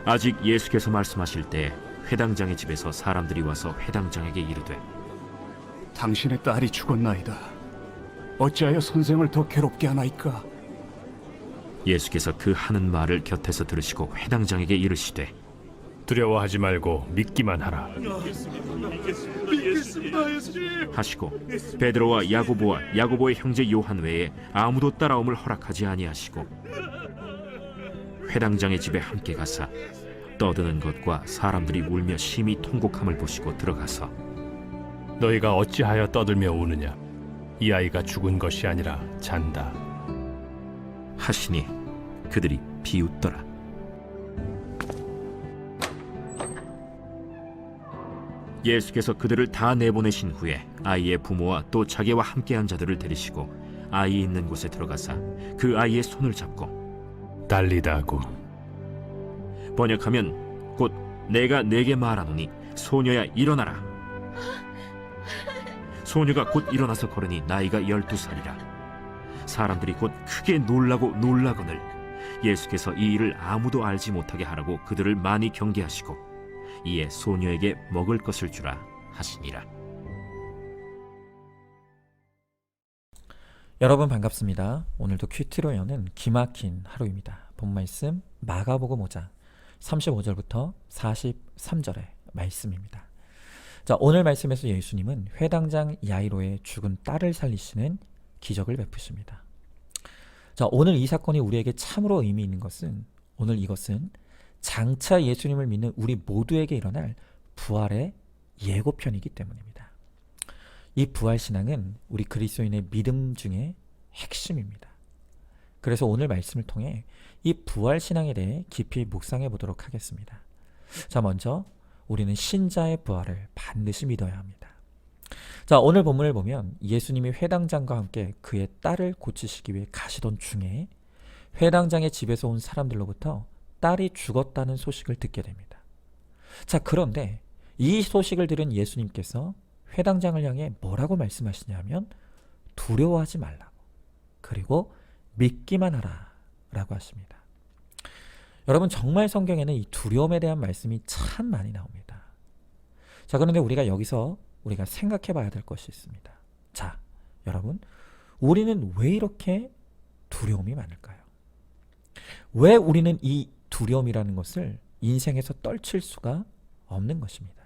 아직 예수께서 말씀하실 때 회당장의 집에서 사람들이 와서 회당장에게 이르되, 당신의 딸이 죽었나이다. 어찌하여 선생을 더 괴롭게 하나이까? 예수께서 그 하는 말을 곁에서 들으시고 회당장에게 이르시되, 두려워하지 말고 믿기만 하라. 하시고 베드로와 야고보와 야고보의 형제 요한 외에 아무도 따라옴을 허락하지 아니하시고 회당장의 집에 함께 가사 떠드는 것과 사람들이 울며 심히 통곡함을 보시고 들어가서, 너희가 어찌하여 떠들며 우느냐? 이 아이가 죽은 것이 아니라 잔다. 하시니 그들이 비웃더라. 예수께서 그들을 다 내보내신 후에 아이의 부모와 또 자기와 함께한 자들을 데리시고 아이 있는 곳에 들어가사 그 아이의 손을 잡고, 달리다고. 번역하면 곧 내가 네게 말하노니 소녀야 일어나라. 소녀가 곧 일어나서 걸으니 나이가 12살이라. 사람들이 곧 크게 놀라거늘 예수께서 이 일을 아무도 알지 못하게 하라고 그들을 많이 경계하시고 이에 소녀에게 먹을 것을 주라 하시니라. 여러분 반갑습니다. 오늘도 큐티로 여는 기막힌 하루입니다. 본 말씀 마가복음 5장 35절부터 43절의 말씀입니다. 자, 오늘 말씀에서 예수님은 회당장 야이로의 죽은 딸을 살리시는 기적을 베푸십니다. 자, 오늘 이 사건이 우리에게 참으로 의미 있는 것은, 오늘 이것은 장차 예수님을 믿는 우리 모두에게 일어날 부활의 예고편이기 때문입니다. 이 부활신앙은 우리 그리스도인의 믿음 중에 핵심입니다. 그래서 오늘 말씀을 통해 이 부활신앙에 대해 깊이 묵상해 보도록 하겠습니다. 자, 먼저 우리는 신자의 부활을 반드시 믿어야 합니다. 자, 오늘 본문을 보면 예수님이 회당장과 함께 그의 딸을 고치시기 위해 가시던 중에 회당장의 집에서 온 사람들로부터 딸이 죽었다는 소식을 듣게 됩니다. 자, 그런데 이 소식을 들은 예수님께서 회당장을 향해 뭐라고 말씀하시냐면 두려워하지 말라고, 그리고 믿기만 하라 라고 하십니다. 여러분, 정말 성경에는 이 두려움에 대한 말씀이 참 많이 나옵니다. 자, 그런데 우리가 생각해 봐야 될 것이 있습니다. 자, 여러분, 우리는 왜 이렇게 두려움이 많을까요? 왜 우리는 이 두려움이라는 것을 인생에서 떨칠 수가 없는 것입니다.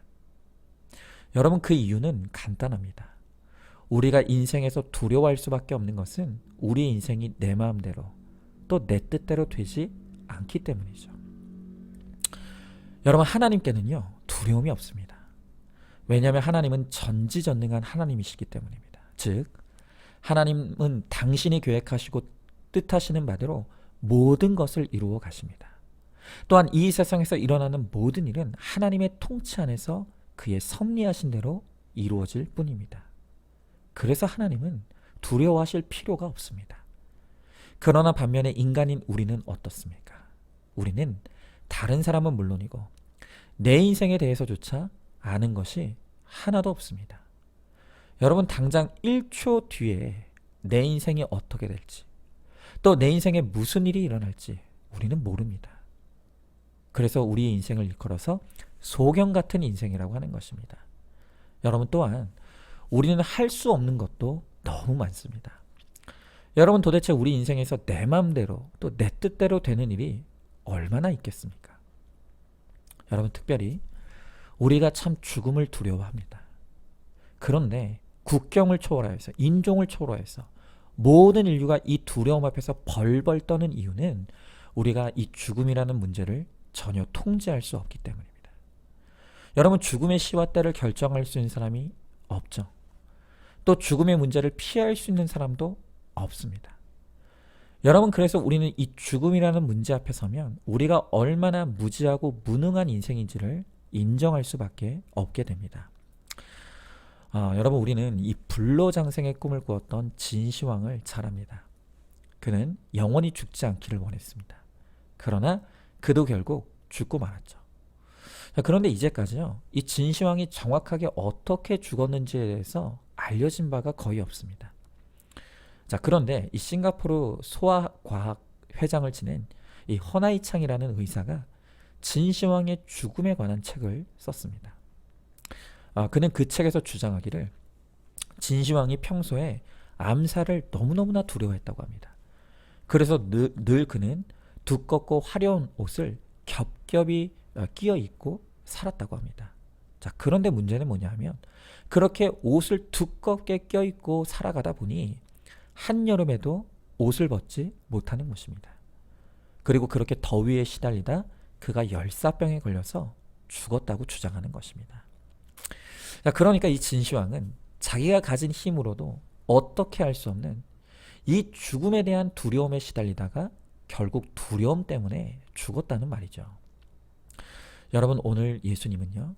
여러분, 그 이유는 간단합니다. 우리가 인생에서 두려워할 수밖에 없는 것은 우리 인생이 내 마음대로 또 내 뜻대로 되지 않기 때문이죠. 여러분, 하나님께는요 두려움이 없습니다. 왜냐하면 하나님은 전지전능한 하나님이시기 때문입니다. 즉, 하나님은 당신이 계획하시고 뜻하시는 바대로 모든 것을 이루어 가십니다. 또한 이 세상에서 일어나는 모든 일은 하나님의 통치 안에서 그의 섭리하신 대로 이루어질 뿐입니다. 그래서 하나님은 두려워하실 필요가 없습니다. 그러나 반면에 인간인 우리는 어떻습니까? 우리는 다른 사람은 물론이고 내 인생에 대해서조차 아는 것이 하나도 없습니다. 여러분, 당장 1초 뒤에 내 인생이 어떻게 될지, 또 내 인생에 무슨 일이 일어날지 우리는 모릅니다. 그래서 우리의 인생을 일컬어서 소경 같은 인생이라고 하는 것입니다. 여러분, 또한 우리는 할 수 없는 것도 너무 많습니다. 여러분, 도대체 우리 인생에서 내 마음대로 또 내 뜻대로 되는 일이 얼마나 있겠습니까? 여러분, 특별히 우리가 참 죽음을 두려워합니다. 그런데 국경을 초월하여서, 인종을 초월해서 모든 인류가 이 두려움 앞에서 벌벌 떠는 이유는 우리가 이 죽음이라는 문제를 전혀 통제할 수 없기 때문입니다. 여러분, 죽음의 시와 때를 결정할 수 있는 사람이 없죠. 또 죽음의 문제를 피할 수 있는 사람도 없습니다. 여러분, 그래서 우리는 이 죽음이라는 문제 앞에 서면 우리가 얼마나 무지하고 무능한 인생인지를 인정할 수밖에 없게 됩니다. 여러분, 우리는 이 불로장생의 꿈을 꾸었던 진시황을 잘 압니다. 그는 영원히 죽지 않기를 원했습니다. 그러나 그도 결국 죽고 말았죠. 자, 그런데 이제까지요, 이 진시황이 정확하게 어떻게 죽었는지에 대해서 알려진 바가 거의 없습니다. 자, 그런데 이 싱가포르 소아과학 회장을 지낸 이 허나이창이라는 의사가 진시황의 죽음에 관한 책을 썼습니다. 그는 그 책에서 주장하기를 진시황이 평소에 암살을 너무너무나 두려워했다고 합니다. 그래서 늘 그는 두껍고 화려한 옷을 겹겹이 끼어 입고 살았다고 합니다. 자, 그런데 문제는 뭐냐 하면 그렇게 옷을 두껍게 껴입고 살아가다 보니 한여름에도 옷을 벗지 못하는 것입니다. 그리고 그렇게 더위에 시달리다 그가 열사병에 걸려서 죽었다고 주장하는 것입니다. 자, 그러니까 이 진시황은 자기가 가진 힘으로도 어떻게 할 수 없는 이 죽음에 대한 두려움에 시달리다가 결국 두려움 때문에 죽었다는 말이죠. 여러분, 오늘 예수님은요,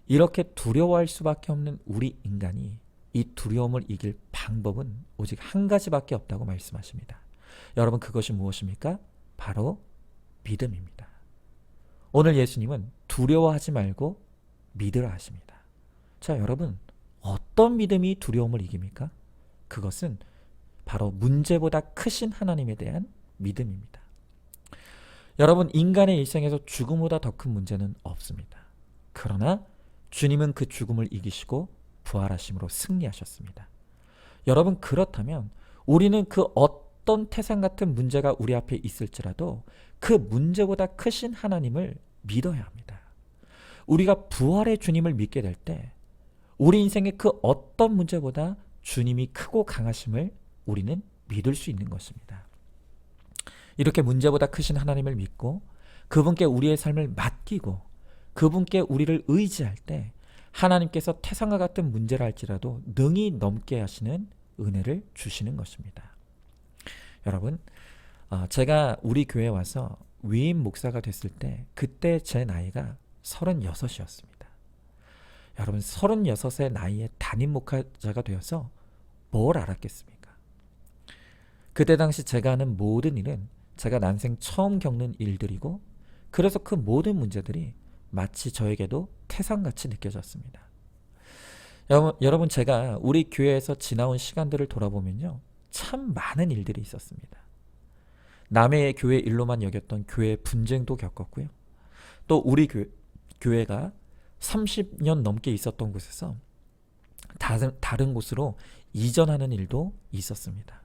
이렇게 두려워할 수밖에 없는 우리 인간이 이 두려움을 이길 방법은 오직 한 가지밖에 없다고 말씀하십니다. 여러분, 그것이 무엇입니까? 바로 믿음입니다. 오늘 예수님은 두려워하지 말고 믿으라 하십니다. 자, 여러분, 어떤 믿음이 두려움을 이깁니까? 그것은 바로 문제보다 크신 하나님에 대한 믿음입니다. 여러분, 인간의 일생에서 죽음보다 더 큰 문제는 없습니다. 그러나 주님은 그 죽음을 이기시고 부활하심으로 승리하셨습니다. 여러분, 그렇다면 우리는 그 어떤 태산 같은 문제가 우리 앞에 있을지라도 그 문제보다 크신 하나님을 믿어야 합니다. 우리가 부활의 주님을 믿게 될 때 우리 인생의 그 어떤 문제보다 주님이 크고 강하심을 우리는 믿을 수 있는 것입니다. 이렇게 문제보다 크신 하나님을 믿고 그분께 우리의 삶을 맡기고 그분께 우리를 의지할 때 하나님께서 태산과 같은 문제를 할지라도 능히 넘게 하시는 은혜를 주시는 것입니다. 여러분, 제가 우리 교회에 와서 위임 목사가 됐을 때 그때 제 나이가 36이었습니다. 여러분, 36의 나이에 담임 목사가 되어서 뭘 알았겠습니까? 그때 당시 제가 하는 모든 일은 제가 난생 처음 겪는 일들이고 그래서 그 모든 문제들이 마치 저에게도 태산같이 느껴졌습니다. 여러분, 제가 우리 교회에서 지나온 시간들을 돌아보면요, 참 많은 일들이 있었습니다. 남의 교회 일로만 여겼던 교회 분쟁도 겪었고요. 또 우리 교회가 30년 넘게 있었던 곳에서 다른 곳으로 이전하는 일도 있었습니다.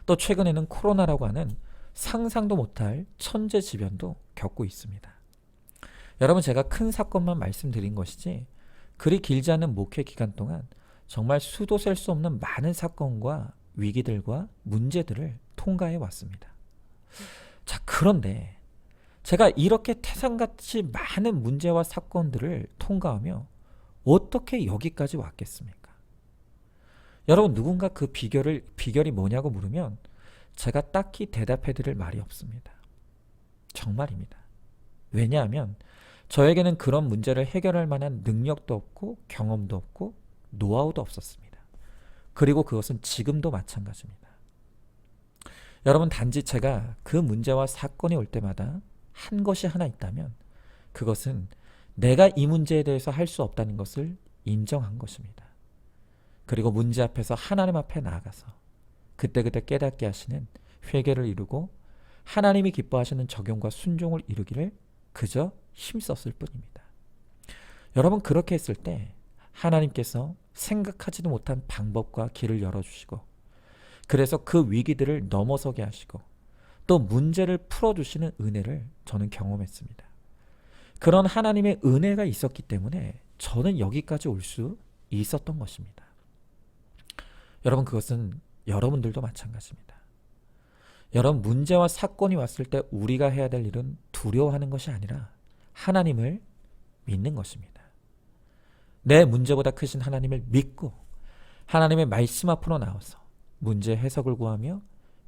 또 최근에는 코로나라고 하는 상상도 못할 천재지변도 겪고 있습니다. 여러분, 제가 큰 사건만 말씀드린 것이지 그리 길지 않은 목회 기간 동안 정말 수도 셀 수 없는 많은 사건과 위기들과 문제들을 통과해 왔습니다. 자, 그런데 제가 이렇게 태산같이 많은 문제와 사건들을 통과하며 어떻게 여기까지 왔겠습니까? 여러분, 누군가 그 비결이 뭐냐고 물으면 제가 딱히 대답해 드릴 말이 없습니다. 정말입니다. 왜냐하면 저에게는 그런 문제를 해결할 만한 능력도 없고 경험도 없고 노하우도 없었습니다. 그리고 그것은 지금도 마찬가지입니다. 여러분, 단지 제가 그 문제와 사건이 올 때마다 한 것이 하나 있다면 그것은 내가 이 문제에 대해서 할 수 없다는 것을 인정한 것입니다. 그리고 문제 앞에서 하나님 앞에 나아가서 그때그때 깨닫게 하시는 회개를 이루고 하나님이 기뻐하시는 적용과 순종을 이루기를 그저 힘썼을 뿐입니다. 여러분, 그렇게 했을 때 하나님께서 생각하지도 못한 방법과 길을 열어주시고 그래서 그 위기들을 넘어서게 하시고 또 문제를 풀어주시는 은혜를 저는 경험했습니다. 그런 하나님의 은혜가 있었기 때문에 저는 여기까지 올 수 있었던 것입니다. 여러분, 그것은 여러분들도 마찬가지입니다. 여러분, 문제와 사건이 왔을 때 우리가 해야 될 일은 두려워하는 것이 아니라 하나님을 믿는 것입니다. 내 문제보다 크신 하나님을 믿고 하나님의 말씀 앞으로 나와서 문제 해석을 구하며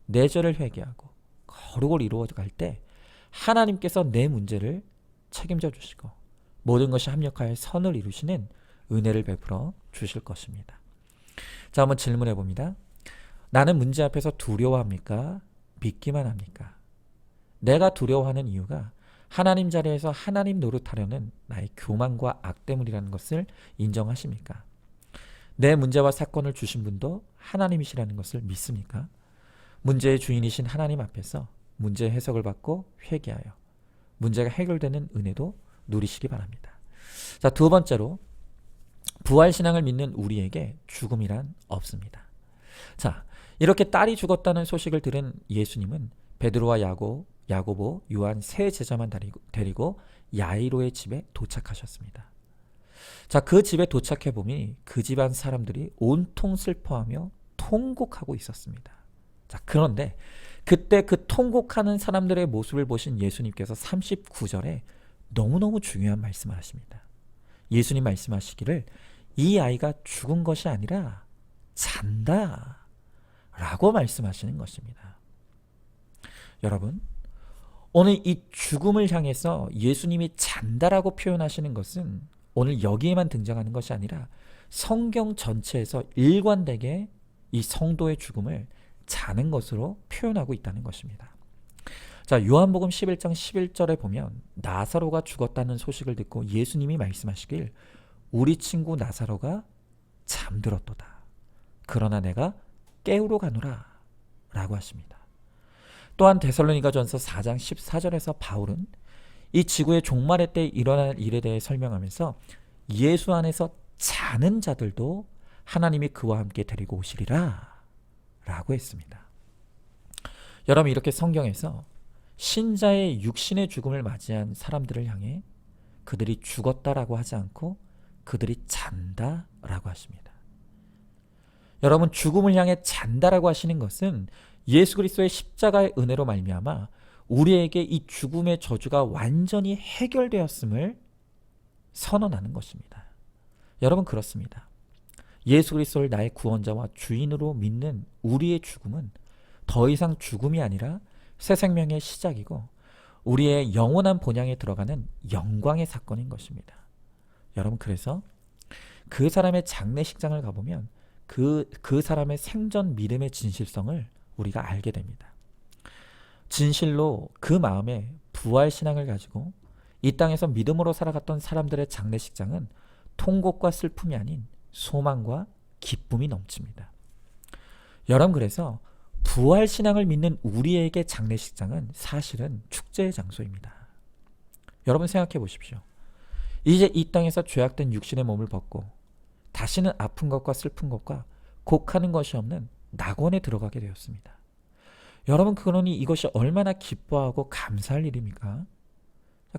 내 죄를 회개하고 거룩을 이루어갈 때 하나님께서 내 문제를 책임져 주시고 모든 것이 합력하여 선을 이루시는 은혜를 베풀어 주실 것입니다. 자, 한번 질문해 봅니다. 나는 문제 앞에서 두려워합니까? 믿기만 합니까? 내가 두려워하는 이유가 하나님 자리에서 하나님 노릇하려는 나의 교만과 악됨이라는 것을 인정하십니까? 내 문제와 사건을 주신 분도 하나님이시라는 것을 믿습니까? 문제의 주인이신 하나님 앞에서 문제 해석을 받고 회개하여 문제가 해결되는 은혜도 누리시기 바랍니다. 자, 두 번째로 부활신앙을 믿는 우리에게 죽음이란 없습니다. 자, 이렇게 딸이 죽었다는 소식을 들은 예수님은 베드로와 야고보, 요한 세 제자만 데리고 야이로의 집에 도착하셨습니다. 자, 그 집에 도착해 보니 그 집안 사람들이 온통 슬퍼하며 통곡하고 있었습니다. 자, 그런데 그때 그 통곡하는 사람들의 모습을 보신 예수님께서 39절에 너무너무 중요한 말씀을 하십니다. 예수님 말씀하시기를 이 아이가 죽은 것이 아니라 잔다 라고 말씀하시는 것입니다. 여러분, 오늘 이 죽음을 향해서 예수님이 잔다라고 표현하시는 것은 오늘 여기에만 등장하는 것이 아니라 성경 전체에서 일관되게 이 성도의 죽음을 자는 것으로 표현하고 있다는 것입니다. 자, 요한복음 11장 11절에 보면 나사로가 죽었다는 소식을 듣고 예수님이 말씀하시길 우리 친구 나사로가 잠들었도다. 그러나 내가 깨우러 가노라 라고 하십니다. 또한 데살로니가전서 4장 14절에서 바울은 이 지구의 종말의 때 일어날 일에 대해 설명하면서 예수 안에서 자는 자들도 하나님이 그와 함께 데리고 오시리라 라고 했습니다. 여러분, 이렇게 성경에서 신자의 육신의 죽음을 맞이한 사람들을 향해 그들이 죽었다라고 하지 않고 그들이 잔다라고 하십니다. 여러분, 죽음을 향해 잔다라고 하시는 것은 예수 그리스도의 십자가의 은혜로 말미암아 우리에게 이 죽음의 저주가 완전히 해결되었음을 선언하는 것입니다. 여러분, 그렇습니다. 예수 그리스도를 나의 구원자와 주인으로 믿는 우리의 죽음은 더 이상 죽음이 아니라 새 생명의 시작이고 우리의 영원한 본향에 들어가는 영광의 사건인 것입니다. 여러분, 그래서 그 사람의 장례식장을 가보면 그 사람의 생전 믿음의 진실성을 우리가 알게 됩니다. 진실로 그 마음에 부활신앙을 가지고 이 땅에서 믿음으로 살아갔던 사람들의 장례식장은 통곡과 슬픔이 아닌 소망과 기쁨이 넘칩니다. 여러분, 그래서 부활신앙을 믿는 우리에게 장례식장은 사실은 축제의 장소입니다. 여러분, 생각해 보십시오. 이제 이 땅에서 죄악된 육신의 몸을 벗고 다시는 아픈 것과 슬픈 것과 곡하는 것이 없는 낙원에 들어가게 되었습니다. 여러분, 그러니 이것이 얼마나 기뻐하고 감사할 일입니까?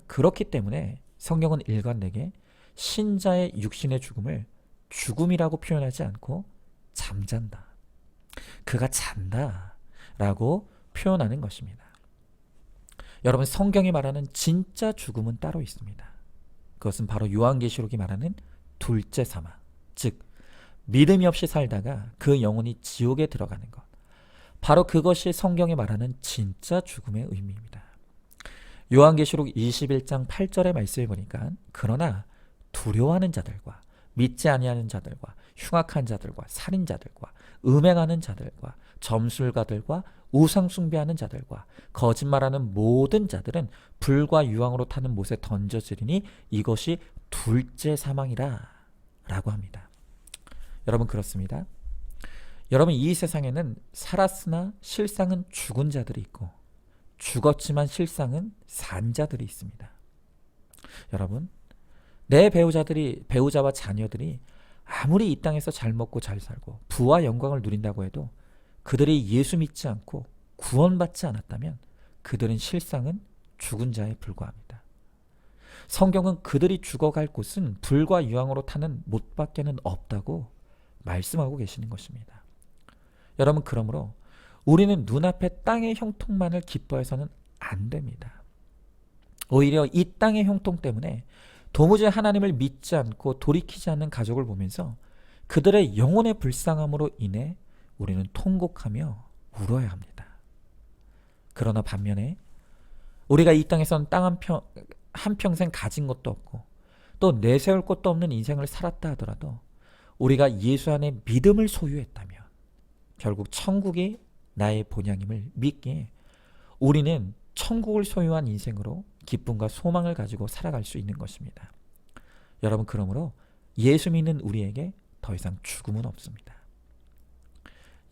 그렇기 때문에 성경은 일관되게 신자의 육신의 죽음을 죽음이라고 표현하지 않고 잠잔다, 그가 잔다 라고 표현하는 것입니다. 여러분, 성경이 말하는 진짜 죽음은 따로 있습니다. 그것은 바로 요한계시록이 말하는 둘째 사망, 즉 믿음이 없이 살다가 그 영혼이 지옥에 들어가는 것, 바로 그것이 성경이 말하는 진짜 죽음의 의미입니다. 요한계시록 21장 8절의 말씀을 보니까 그러나 두려워하는 자들과 믿지 아니하는 자들과 흉악한 자들과 살인자들과 음행하는 자들과 점술가들과 우상 숭배하는 자들과 거짓말하는 모든 자들은 불과 유황으로 타는 못에 던져지리니 이것이 둘째 사망이라 라고 합니다. 여러분, 그렇습니다. 여러분, 이 세상에는 살았으나 실상은 죽은 자들이 있고 죽었지만 실상은 산 자들이 있습니다. 여러분, 내 배우자와 자녀들이 아무리 이 땅에서 잘 먹고 잘 살고 부와 영광을 누린다고 해도 그들이 예수 믿지 않고 구원받지 않았다면 그들은 실상은 죽은 자에 불과합니다. 성경은 그들이 죽어갈 곳은 불과 유황으로 타는 못밖에는 없다고 말씀하고 계시는 것입니다. 여러분, 그러므로 우리는 눈앞의 땅의 형통만을 기뻐해서는 안 됩니다. 오히려 이 땅의 형통 때문에 도무지 하나님을 믿지 않고 돌이키지 않는 가족을 보면서 그들의 영혼의 불쌍함으로 인해 우리는 통곡하며 울어야 합니다. 그러나 반면에 우리가 이 땅에서는 땅 한평생 가진 것도 없고 또 내세울 것도 없는 인생을 살았다 하더라도 우리가 예수 안에 믿음을 소유했다면 결국 천국이 나의 본향임을 믿기에 우리는 천국을 소유한 인생으로 기쁨과 소망을 가지고 살아갈 수 있는 것입니다. 여러분, 그러므로 예수 믿는 우리에게 더 이상 죽음은 없습니다.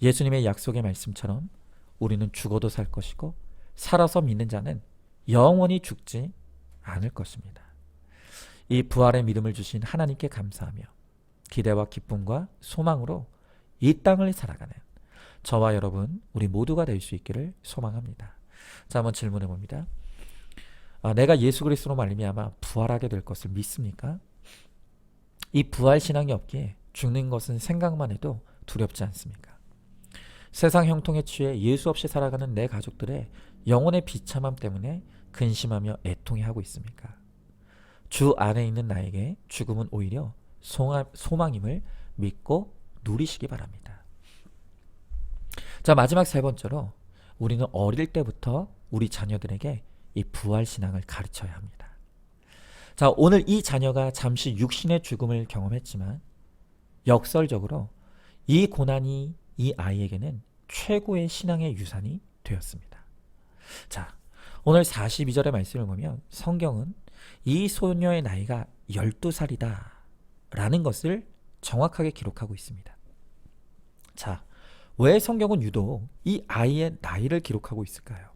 예수님의 약속의 말씀처럼 우리는 죽어도 살 것이고 살아서 믿는 자는 영원히 죽지 않을 것입니다. 이 부활의 믿음을 주신 하나님께 감사하며 기대와 기쁨과 소망으로 이 땅을 살아가는 저와 여러분 우리 모두가 될 수 있기를 소망합니다. 자, 한번 질문해 봅니다. 내가 예수 그리스도로 말미암아 부활하게 될 것을 믿습니까? 이 부활 신앙이 없기에 죽는 것은 생각만 해도 두렵지 않습니까? 세상 형통에 취해 예수 없이 살아가는 내 가족들의 영혼의 비참함 때문에 근심하며 애통해하고 있습니까? 주 안에 있는 나에게 죽음은 오히려 소망임을 믿고 누리시기 바랍니다. 자, 마지막 세 번째로 우리는 어릴 때부터 우리 자녀들에게 이 부활 신앙을 가르쳐야 합니다. 자, 오늘 이 자녀가 잠시 육신의 죽음을 경험했지만 역설적으로 이 고난이 이 아이에게는 최고의 신앙의 유산이 되었습니다. 자, 오늘 42절의 말씀을 보면 성경은 이 소녀의 나이가 12살이다 라는 것을 정확하게 기록하고 있습니다. 자, 왜 성경은 유독 이 아이의 나이를 기록하고 있을까요?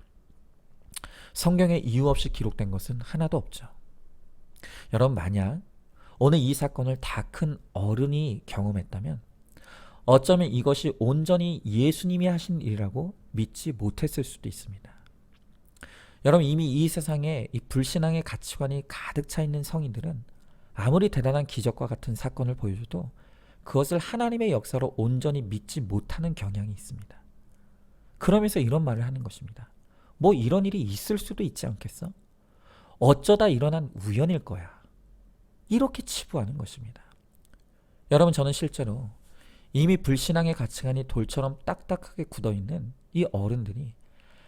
성경에 이유 없이 기록된 것은 하나도 없죠. 여러분, 만약 오늘 이 사건을 다 큰 어른이 경험했다면 어쩌면 이것이 온전히 예수님이 하신 일이라고 믿지 못했을 수도 있습니다. 여러분, 이미 이 세상에 이 불신앙의 가치관이 가득 차 있는 성인들은 아무리 대단한 기적과 같은 사건을 보여줘도 그것을 하나님의 역사로 온전히 믿지 못하는 경향이 있습니다. 그러면서 이런 말을 하는 것입니다. 뭐 이런 일이 있을 수도 있지 않겠어? 어쩌다 일어난 우연일 거야. 이렇게 치부하는 것입니다. 여러분, 저는 실제로 이미 불신앙의 가치관이 돌처럼 딱딱하게 굳어있는 이 어른들이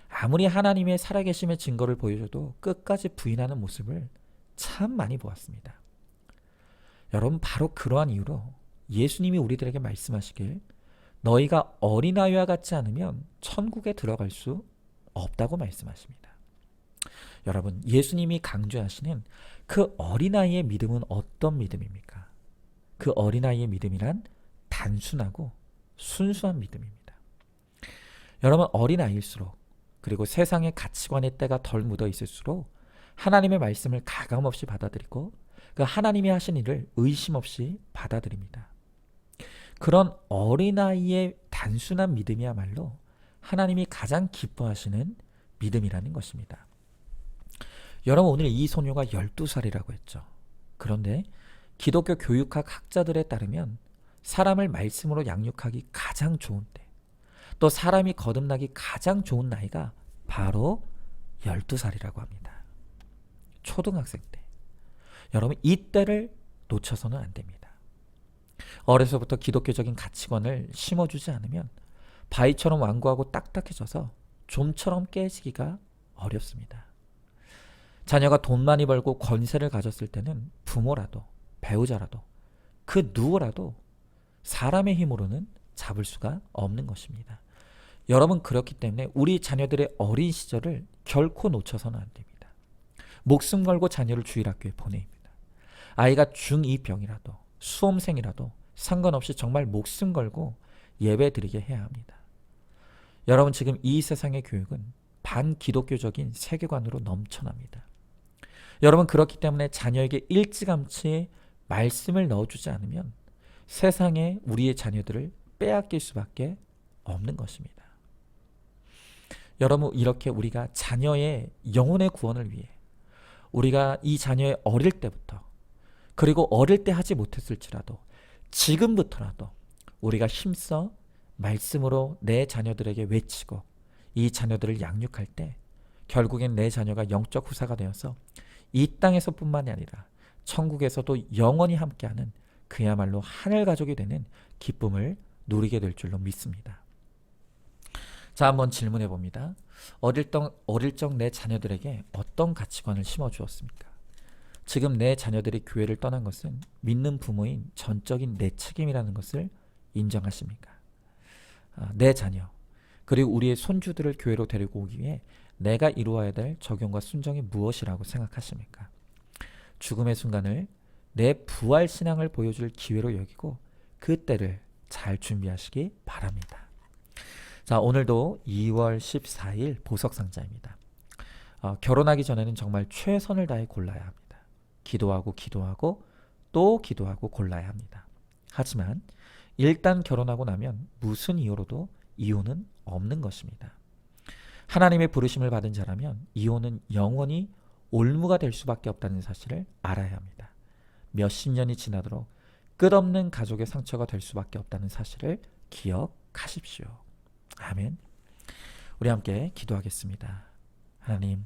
아무리 하나님의 살아계심의 증거를 보여줘도 끝까지 부인하는 모습을 참 많이 보았습니다. 여러분, 바로 그러한 이유로 예수님이 우리들에게 말씀하시길 너희가 어린아이와 같지 않으면 천국에 들어갈 수 없다고 말씀하십니다. 여러분, 예수님이 강조하시는 그 어린아이의 믿음은 어떤 믿음입니까? 그 어린아이의 믿음이란 단순하고 순수한 믿음입니다. 여러분, 어린아이일수록 그리고 세상의 가치관의 때가 덜 묻어 있을수록 하나님의 말씀을 가감없이 받아들이고 그 하나님이 하신 일을 의심 없이 받아들입니다. 그런 어린아이의 단순한 믿음이야말로 하나님이 가장 기뻐하시는 믿음이라는 것입니다. 여러분, 오늘 이 소녀가 12살이라고 했죠. 그런데 기독교 교육학 학자들에 따르면 사람을 말씀으로 양육하기 가장 좋은 때, 또 사람이 거듭나기 가장 좋은 나이가 바로 12살이라고 합니다. 초등학생 때. 여러분, 이 때를 놓쳐서는 안 됩니다. 어려서부터 기독교적인 가치관을 심어주지 않으면 바위처럼 완고하고 딱딱해져서 좀처럼 깨지기가 어렵습니다. 자녀가 돈 많이 벌고 권세를 가졌을 때는 부모라도 배우자라도 그 누구라도 사람의 힘으로는 잡을 수가 없는 것입니다. 여러분, 그렇기 때문에 우리 자녀들의 어린 시절을 결코 놓쳐서는 안 됩니다. 목숨 걸고 자녀를 주일학교에 보내입니다. 아이가 중2병이라도 수험생이라도 상관없이 정말 목숨 걸고 예배 드리게 해야 합니다. 여러분, 지금 이 세상의 교육은 반기독교적인 세계관으로 넘쳐납니다. 여러분, 그렇기 때문에 자녀에게 일찌감치 말씀을 넣어주지 않으면 세상에 우리의 자녀들을 빼앗길 수밖에 없는 것입니다. 여러분, 이렇게 우리가 자녀의 영혼의 구원을 위해 우리가 이 자녀의 어릴 때부터, 그리고 어릴 때 하지 못했을지라도 지금부터라도 우리가 힘써 말씀으로 내 자녀들에게 외치고 이 자녀들을 양육할 때 결국엔 내 자녀가 영적 후사가 되어서 이 땅에서뿐만이 아니라 천국에서도 영원히 함께하는 그야말로 하늘 가족이 되는 기쁨을 누리게 될 줄로 믿습니다. 자, 한번 질문해 봅니다. 어릴 적 내 자녀들에게 어떤 가치관을 심어주었습니까? 지금 내 자녀들이 교회를 떠난 것은 믿는 부모인 전적인 내 책임이라는 것을 인정하십니까? 내 자녀, 그리고 우리의 손주들을 교회로 데리고 오기 위해 내가 이루어야 될 적용과 순종이 무엇이라고 생각하십니까? 죽음의 순간을 내 부활 신앙을 보여줄 기회로 여기고 그 때를 잘 준비하시기 바랍니다. 자, 오늘도 2월 14일 보석상자입니다. 결혼하기 전에는 정말 최선을 다해 골라야 합니다. 기도하고 기도하고 또 기도하고 골라야 합니다. 하지만 일단 결혼하고 나면 무슨 이유로도 이혼은 없는 것입니다. 하나님의 부르심을 받은 자라면 이혼은 영원히 올무가 될 수밖에 없다는 사실을 알아야 합니다. 몇십 년이 지나도록 끝없는 가족의 상처가 될 수밖에 없다는 사실을 기억하십시오. 아멘. 우리 함께 기도하겠습니다. 하나님,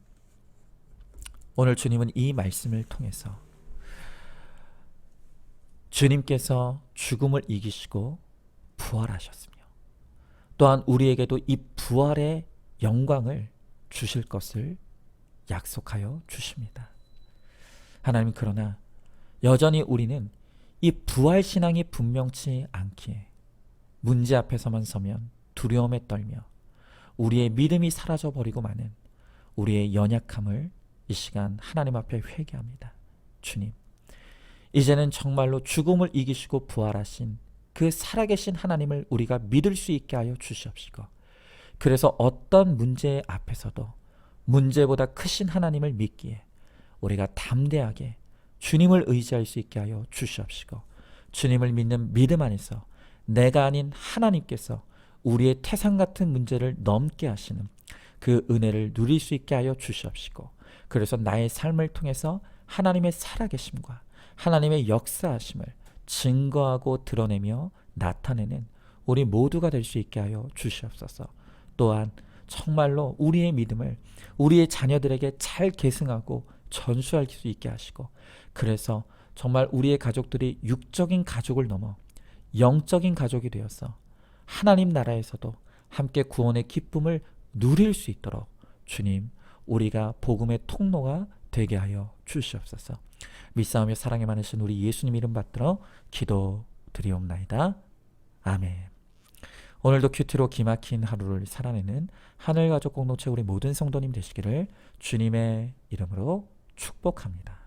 오늘 주님은 이 말씀을 통해서 주님께서 죽음을 이기시고 부활하셨으며 또한 우리에게도 이 부활의 영광을 주실 것을 약속하여 주십니다. 하나님, 그러나 여전히 우리는 이 부활신앙이 분명치 않기에 문제 앞에서만 서면 두려움에 떨며 우리의 믿음이 사라져버리고 마는 우리의 연약함을 이 시간 하나님 앞에 회개합니다. 주님, 이제는 정말로 죽음을 이기시고 부활하신 그 살아계신 하나님을 우리가 믿을 수 있게 하여 주시옵시고, 그래서 어떤 문제 앞에서도 문제보다 크신 하나님을 믿기에 우리가 담대하게 주님을 의지할 수 있게 하여 주시옵시고, 주님을 믿는 믿음 안에서 내가 아닌 하나님께서 우리의 태산 같은 문제를 넘게 하시는 그 은혜를 누릴 수 있게 하여 주시옵시고, 그래서 나의 삶을 통해서 하나님의 살아계심과 하나님의 역사하심을 증거하고 드러내며 나타내는 우리 모두가 될 수 있게 하여 주시옵소서. 또한 정말로 우리의 믿음을 우리의 자녀들에게 잘 계승하고 전수할 수 있게 하시고, 그래서 정말 우리의 가족들이 육적인 가족을 넘어 영적인 가족이 되어서 하나님 나라에서도 함께 구원의 기쁨을 누릴 수 있도록 주님, 우리가 복음의 통로가 되게 하여 주시옵소서. 믿사오며 사랑이 많으신 우리 예수님 이름 받들어 기도드리옵나이다. 아멘. 오늘도 큐티로 기막힌 하루를 살아내는 하늘가족 공동체 우리 모든 성도님 되시기를 주님의 이름으로 축복합니다.